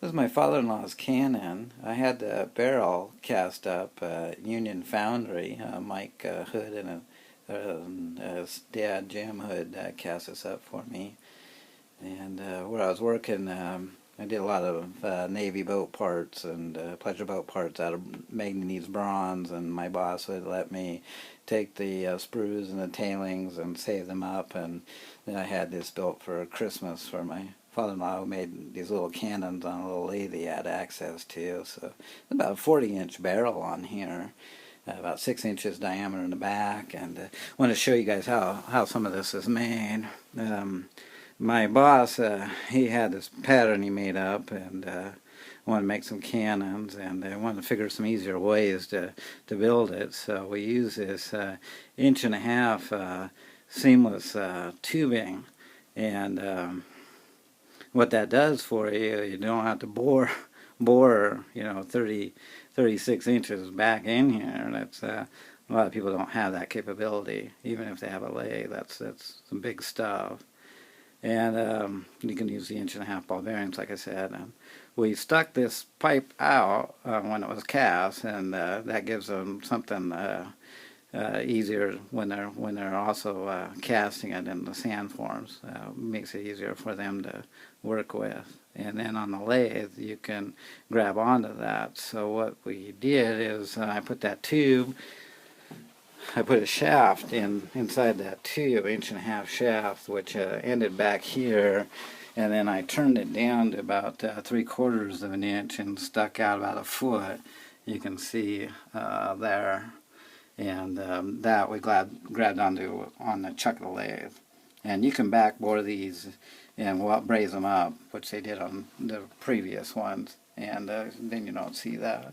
This is my father-in-law's cannon. I had the barrel cast up, Union Foundry. Mike Hood and his dad, Jim Hood, cast this up for me. And where I was working, I did a lot of Navy boat parts and pleasure boat parts out of manganese bronze, and my boss would let me take the sprues and the tailings and save them up, and then I had this built for Christmas for my father-in-law, who made these little cannons on a little lathe he had access to. So it's about a 40-inch barrel on here, about 6 inches diameter in the back, and I want to show you guys how some of this is made. My boss, he had this pattern he made up, and wanted to make some cannons, and I wanted to figure some easier ways to build it. So we use this 1.5-inch seamless tubing, and what that does for you, you don't have to bore 36 inches back in here. That's a lot of people don't have that capability, even if they have a lathe. That's some big stuff. And you can use the 1.5-inch ball bearings, like I said. And we stuck this pipe out when it was cast, and that gives them something easier when they're also casting it in the sand forms. Makes it easier for them to work with. And then on the lathe, you can grab onto that. So what we did is I put that tube. I put a shaft inside that tube, 1.5-inch shaft, which ended back here, and then I turned it down to about 3/4 of an inch and stuck out about a foot. You can see there, and that we grabbed onto on the chuck of the lathe. And you can backbore these and braze them up, which they did on the previous ones, and then you don't see that.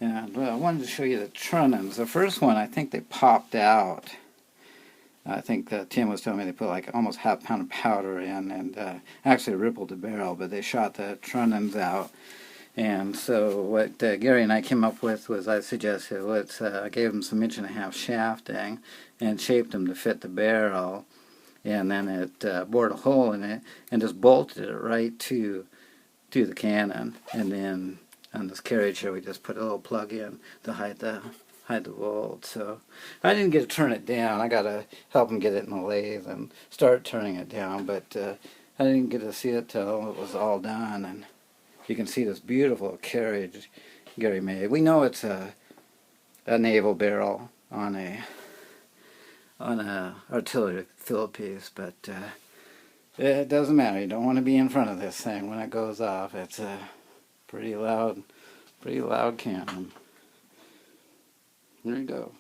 And I wanted to show you the trunnions. The first one, I think they popped out. I think Tim was telling me they put like almost ½ pound of powder in, and actually rippled the barrel, but they shot the trunnions out. And so what Gary and I came up with was, I suggested, I gave them some 1.5-inch shafting and shaped them to fit the barrel, and then it bored a hole in it and just bolted it right to the cannon. And then on this carriage here, we just put a little plug in to hide the bolt. So I didn't get to turn it down. I got to help him get it in the lathe and start turning it down, but I didn't get to see it till it was all done. And you can see this beautiful carriage Gary made. We know it's a naval barrel on a artillery field piece, but it doesn't matter. You don't want to be in front of this thing when it goes off. It's a pretty loud cannon. There you go.